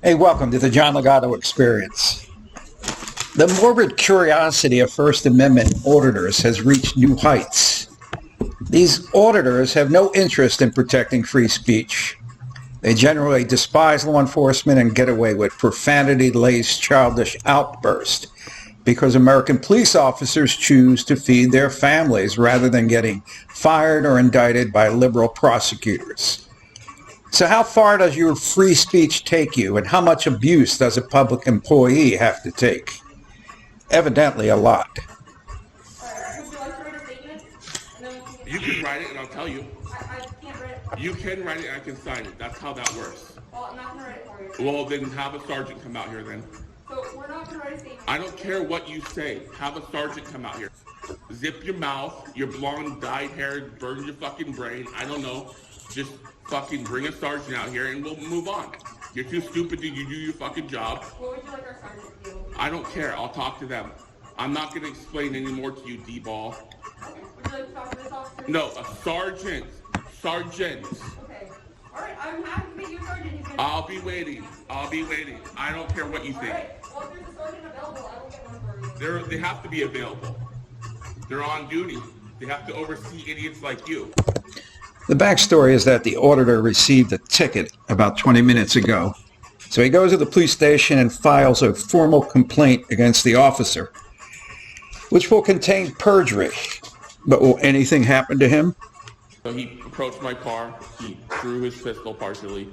Hey, welcome to the John Ligato Experience. The morbid curiosity of First Amendment auditors has reached new heights. These auditors have no interest in protecting free speech. They generally despise law enforcement and get away with profanity-laced childish outbursts because American police officers choose to feed their families rather than getting fired or indicted by liberal prosecutors. So how far does your free speech take you, and how much abuse does a public employee have to take? Evidently a lot. You can write it and I'll tell you. I can't write it. You can write it and I can sign it. That's how that works. Well, I'm not going to write it for you. Well, then have a sergeant come out here then. So we're not going to write a statement. I don't care what you say. Have a sergeant come out here. Zip your mouth. Your blonde, dyed hair burns your fucking brain. I don't know. Just fucking bring a sergeant out here and we'll move on. You're too stupid to do your fucking job. What would you like our sergeant to do? I don't care. I'll talk to them. I'm not going to explain anymore to you, D-ball. Okay. Would you like to talk to this officer? No, a sergeant. Sergeant. Okay. All right. I'm happy to meet you a sergeant. He's gonna... I'll be waiting. I'll be waiting. I don't care what you All think. right. Well, if there's a sergeant available, I will get one for you. They have to be available. They're on duty. They have to oversee idiots like you. The backstory is that the auditor received a ticket about 20 minutes ago. So he goes to the police station and files a formal complaint against the officer, which will contain perjury. But will anything happen to him? So he approached my car. He threw his pistol partially.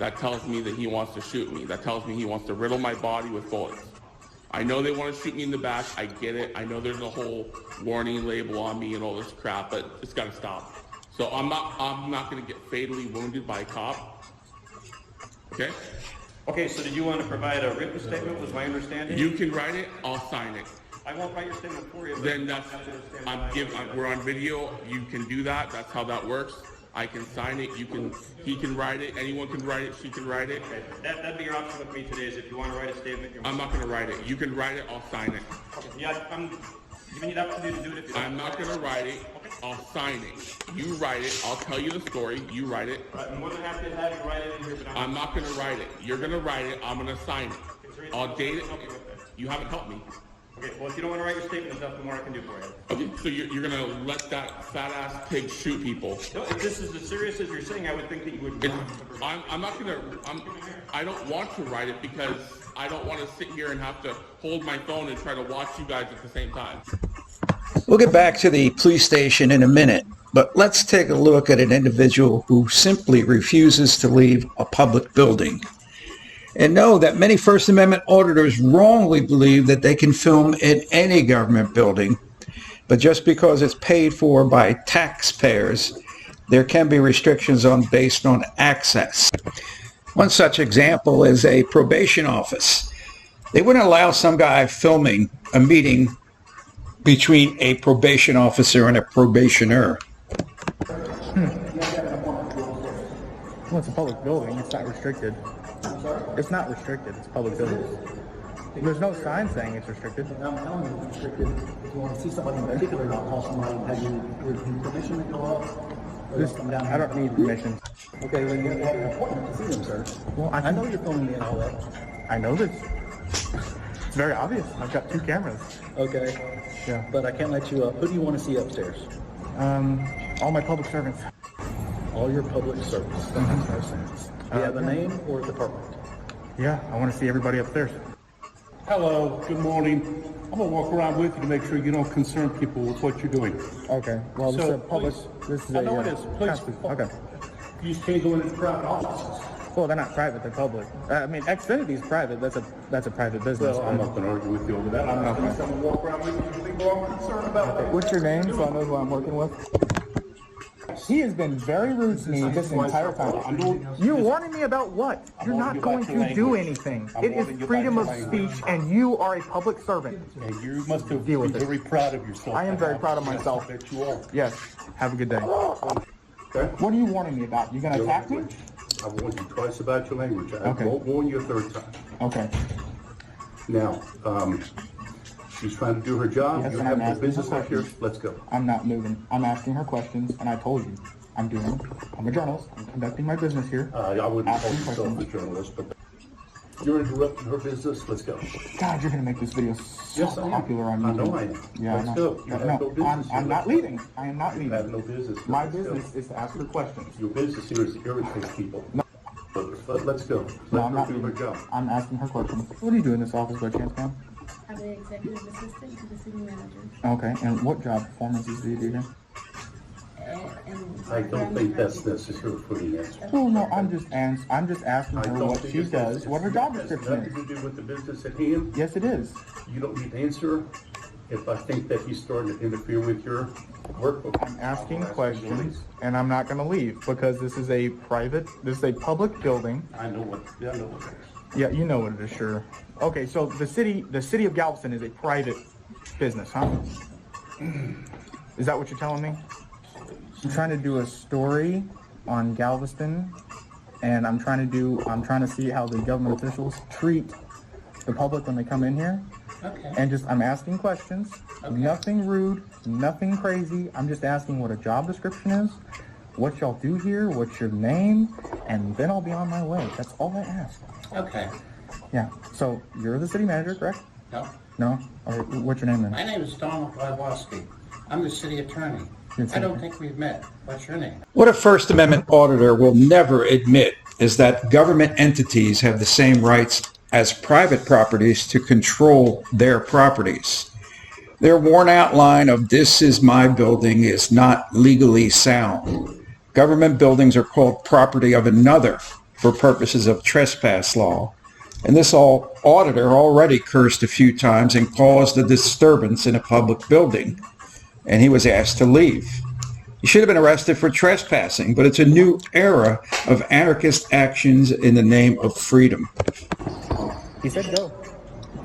That tells me that he wants to shoot me. That tells me he wants to riddle my body with bullets. I know they want to shoot me in the back. I get it. I know there's a whole warning label on me and all this crap, but it's got to stop. So I'm not going to get fatally wounded by a cop. Okay? Okay, so did you want to provide a written statement, was my understanding? You can write it, I'll sign it. I won't write your statement for you. But Then we're on video, you can do that, that's how that works. I can sign it, he can write it, anyone can write it, she can write it. Okay, that'd be your option with me today, is if you want to write a statement. I'm not going to write it. You can write it, I'll sign it. Okay, yeah, I'm giving you the opportunity to do it if you don't. I'm not going to write it, I'll sign it. You write it, I'll tell you the story, you write it. Right, I'm more than happy to have you write it in here, but I'm not going to write it. You're going to write it, I'm going to sign it. I'll date it. Okay, with that. You haven't helped me. Okay, well, if you don't want to write your statement, there's nothing more I can do for you. Okay, so you're going to let that fat-ass pig shoot people. No, if this is as serious as you're saying, I would think that you would It's, want to. I'm not going to, I don't want to write it because I don't want to sit here and have to hold my phone and try to watch you guys at the same time. We'll get back to the police station in a minute, but let's take a look at an individual who simply refuses to leave a public building. And know that many First Amendment auditors wrongly believe that they can film in any government building, but just because it's paid for by taxpayers, there can be restrictions based on access. One such example is a probation office. They wouldn't allow some guy filming a meeting between a probation officer and a probationer. Well, it's a public building. It's not restricted. It's not restricted. It's public building. There's no sign saying it's restricted. I'm telling you it's restricted. If you want to see somebody in particular, not call somebody and have you permission to go up. Or just come down. I don't need permission. Okay, well, you have an appointment to see them, sir. Well, I know you're filming me and all that. I know this. It's very obvious. I've got 2 cameras. Okay. Yeah. But I can't let you up. Who do you want to see upstairs? All my public servants. All your public servants. That makes no sense. Do you have a name or a department? Yeah, I want to see everybody upstairs. Hello, good morning. I'm gonna walk around with you to make sure you don't concern people with what you're doing. Okay. Well, this is a public. This is I a. know it is. Please. Okay. You just can't go into private offices. Well, they're not private. They're public. I mean, Xfinity's private. That's a private business. Well, I'm not gonna argue with you over that. I'm not gonna walk around with you to think more I'm concerned about. What's your name, so I know who I'm working with? He has been very rude to me this entire time. You're warning me about what? You're not going to do anything. It is freedom of speech, and you are a public servant. And you must have Deal been with it. very proud of yourself. I am very proud of myself. That you are. Yes. Have a good day. Okay? What are you warning me about? You gonna attack me? I warned you twice about your language. I Okay. won't warn you a third time. Okay. Now, she's trying to do her job. Yes, You and have I'm no asking business her up here. questions. Let's go. I'm not moving. I'm asking her questions, and I told you. I'm a journalist. I'm conducting my business here. I wouldn't call Asking myself a questions. journalist, but You're interrupting her business. Let's go. God, you're gonna make this video so Yes, I am. popular on I YouTube. know I am. Yeah, Let's I know. go. You have no business here. I'm not Let's go. leaving. I am not You leaving. have no business. My Let's go. business is to ask her questions. Your business here is to irritate people. Let's go. No, Let I'm her not do her leaving. job. I'm asking her questions. What do you do in this office by chance, ma'am? I'm the executive assistant to the city manager. Okay, and what job performances do you do here? I don't think that's necessary for the answer. Oh no, I'm just asking I her don't what think she it's does, what her job It description has is. nothing to do with the business at hand. Yes, it is. You don't need to answer if I think that he's starting to interfere with your work. I'm asking questions, and I'm not going to leave because this is a public building. I know what that is. Yeah, you know what it is, sure. Okay, so the city of Galveston is a private business, huh? Is that what you're telling me? I'm trying to do a story on Galveston, and I'm trying to see how the government officials treat the public when they come in here. Okay. And I'm asking questions. Okay. Nothing rude, nothing crazy. I'm just asking what a job description is, what y'all do here, what's your name, and then I'll be on my way. That's all I ask. Okay. Yeah. So you're the city manager, correct? No. No? Okay, what's your name then? My name is Donald Wywoski. I'm the city attorney. I don't think we've met. What's your name? What a First Amendment auditor will never admit is that government entities have the same rights as private properties to control their properties. Their worn-out line of "this is my building" is not legally sound. Government buildings are called property of another for purposes of trespass law. And this auditor already cursed a few times and caused a disturbance in a public building, and he was asked to leave. He should have been arrested for trespassing, but it's a new era of anarchist actions in the name of freedom. He said go.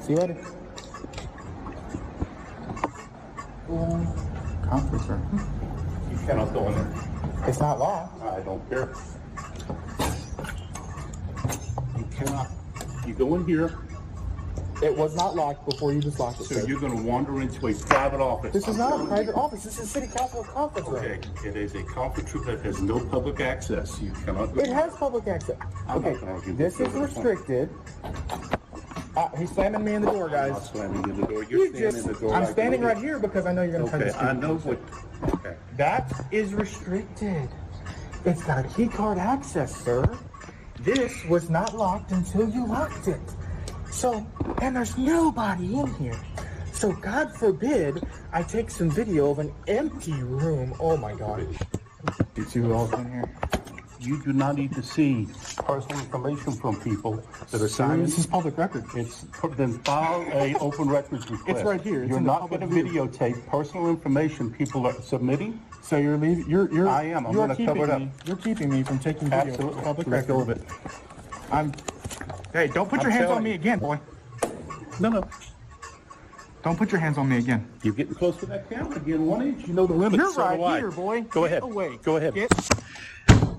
See you later. Conference room. You cannot go in there. It's not law. I don't care. You cannot. You go in here, It was not locked before you just locked it. so sir. you're going to wander into a private office. This is not a private office. This is city council conference room. Okay, it is a conference room that has no public access. You cannot go. It has public access. I'm not Okay, gonna argue this with is you. restricted. He's slamming me in the door, I'm not guys. slamming in the door. You're standing in the door. I'm like standing you right did. here because I know you're going to try to Okay, speak. I know what. Okay. That is restricted. It's got a key card access, sir. This was not locked until you locked it. So, and there's nobody in here. So God forbid I take some video of an empty room. Oh my God. You see who else in here? You do not need to see personal information from people that are signing. This is public record. Then file a open records request. It's right here. It's You're in the not going to public view. videotape personal information people are submitting. So you're leaving. You're. I am. I'm you're gonna keeping cover it up. me- You're keeping me from taking video. Absolutely. of public Let go record. of it. Hey, don't put I'm your hands on telling me you. again, boy. No. Don't put your hands on me again. You're getting close to that camera again, 1 inch. You know the limits. You're So right do I. here, boy. Go Get ahead. away. Go ahead. Get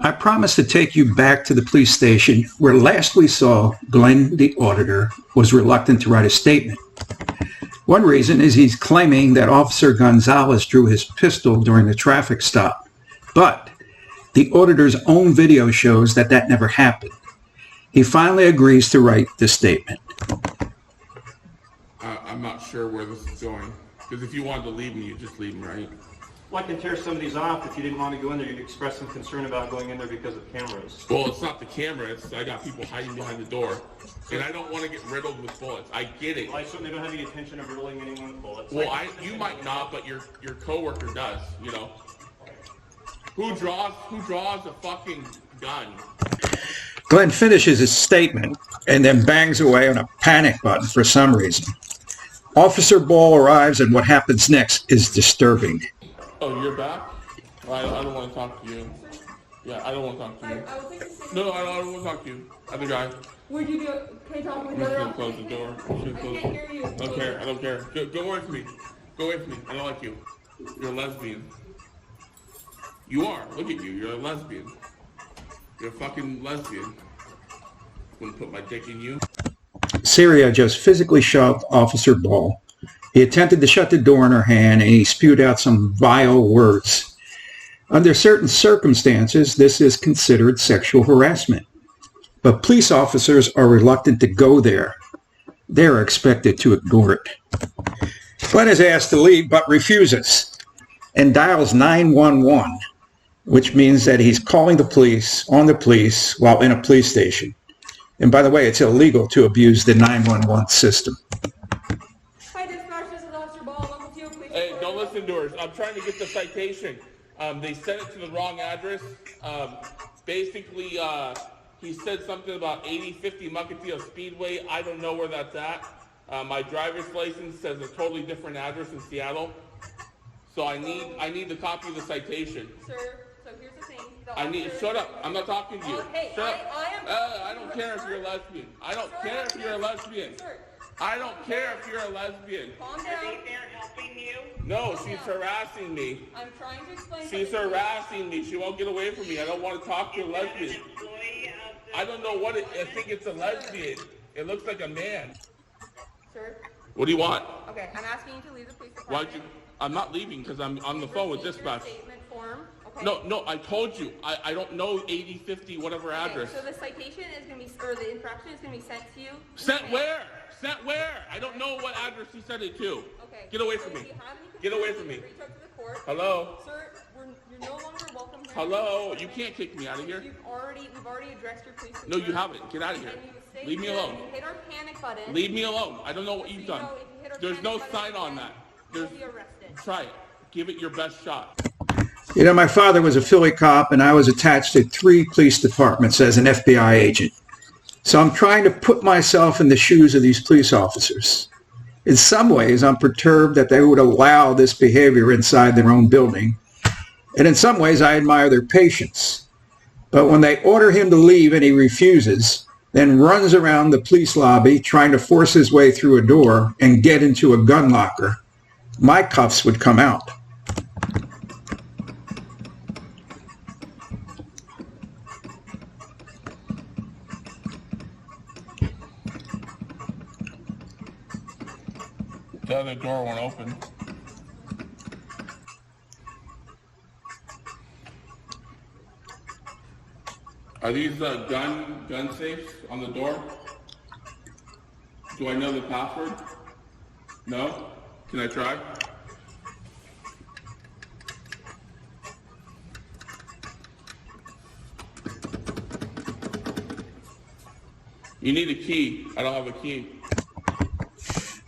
I promised to take you back to the police station where last we saw Glenn, the auditor, was reluctant to write a statement. One reason is he's claiming that Officer Gonzalez drew his pistol during the traffic stop. But the auditor's own video shows that that never happened. He finally agrees to write the statement. I'm not sure where this is going. Because if you wanted to leave me, you'd just leave me, right? Well, I can tear some of these off. If you didn't want to go in there, you'd express some concern about going in there because of cameras. Well, it's not the camera. I got people hiding behind the door. And I don't want to get riddled with bullets. I get it. Well, I certainly don't have any intention of riddling anyone with bullets. Well, you might not, but your coworker does, you know. Who draws a fucking gun? Glenn finishes his statement and then bangs away on a panic button for some reason. Officer Ball arrives and what happens next is disturbing. Oh, you're back? I don't want to talk to you. Yeah, I don't want to talk to you. I will take the statement. No, I don't want to talk to you. Other guy. Would you do? Can you talk with I'm the just other gonna close the door. I'm just gonna I close can't hear you. I don't care. I don't care. Go away from me. Go away from me. I don't like you. You're a lesbian. You are. Look at you. You're a lesbian. You're a fucking lesbian. Wouldn't put my dick in you. Syria just physically shoved Officer Ball. He attempted to shut the door in her hand and he spewed out some vile words. Under certain circumstances, this is considered sexual harassment. but police officers are reluctant to go there. They're expected to ignore it. Glenn is asked to leave but refuses and dials 911, which means that he's calling the police on the police while in a police station. And by the way, it's illegal to abuse the 911 system. Hi, dispatch, this is Officer Ball. I'm with you. Please Hey, report. don't listen to her. I'm trying to get the citation. They sent it to the wrong address. Basically, he said something about 8050 Mukilteo Speedway. I don't know where that's at. My driver's license says a totally different address in Seattle. So I need the copy of the citation. Sir, so here's the thing. Shut up. I'm not talking to you. Hey, Shut up. I am. I don't care if you're a lesbian. I don't care if you're a lesbian. Sir, I don't care if you're a lesbian. calm down. No, she's harassing me. I'm trying to explain. She's something. harassing me. She won't get away from me. I don't want to talk to a lesbian. I don't know what I think it's a lesbian. It looks like a man. Sir, What do you want? okay, I'm asking you to leave the police Why'd department. you? I'm not leaving because I'm on the phone with dispatch. Statement form. Okay. No, I told you. I don't know 8050 whatever Okay, address. so the citation is going to be, or the infraction is going to be sent to you. Sent where? Sent where? I don't know what address he sent it to. Okay. Get away So from if me. you have any Get away concerns, from me. reach out to the court. Hello? Sir, you're no longer welcome here. Hello? You can't kick me out of here. We've already addressed your police. No, you concern. haven't. Get out of here. And you stay Leave me here, alone. You hit our panic button. Leave me alone. I don't know what you've You done. know, if you hit our There's no panic button sign on again, that. You'll There's, be arrested. try it. Give it your best shot. You know, my father was a Philly cop, and I was attached to 3 police departments as an FBI agent. So I'm trying to put myself in the shoes of these police officers. In some ways, I'm perturbed that they would allow this behavior inside their own building. And in some ways, I admire their patience. But when they order him to leave and he refuses, then runs around the police lobby trying to force his way through a door and get into a gun locker, my cuffs would come out. The other door won't open. Are these gun safes on the door? Do I know the password? No? Can I try? You need a key. I don't have a key.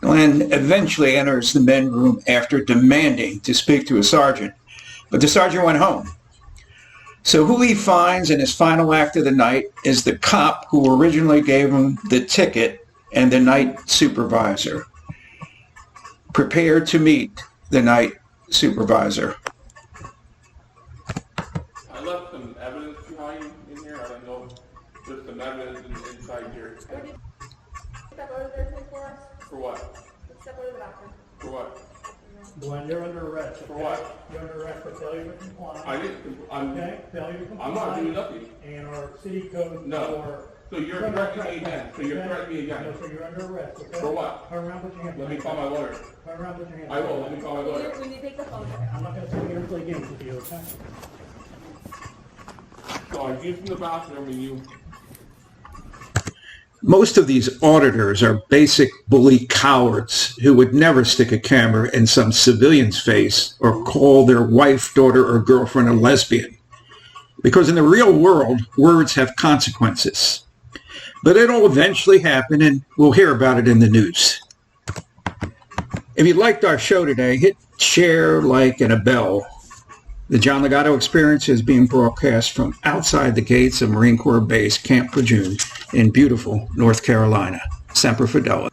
Glenn eventually enters the men's room after demanding to speak to a sergeant, but the sergeant went home. So who he finds in his final act of the night is the cop who originally gave him the ticket and the night supervisor. Prepare to meet the night supervisor. I left some evidence behind in here. I don't know. There's some evidence inside here. Step out of there, please, for us. For what? Step out of the bathroom. For what? Glenn, you're under arrest. For what? You're under arrest for failure to comply. I didn't. Okay, failure to comply. I'm not doing nothing. And our city code No. for... So you're threatening me again. So you're threatening me again. No, so you're under arrest, okay? For what? Turn around, put your hands Let me behind call my lawyer. you. Turn around, put your hands I will. behind Let me you. call my lawyer. We need to take the phone. I'm not gonna sit here and play games with you, okay? So I used in the bathroom and you. Most of these auditors are basic bully cowards who would never stick a camera in some civilian's face or call their wife, daughter, or girlfriend a lesbian. Because in the real world, words have consequences. But it'll eventually happen, and we'll hear about it in the news. If you liked our show today, hit share, like, and a bell. The John Ligato Experience is being broadcast from outside the gates of Marine Corps Base Camp Lejeune in beautiful North Carolina. Semper Fidelis.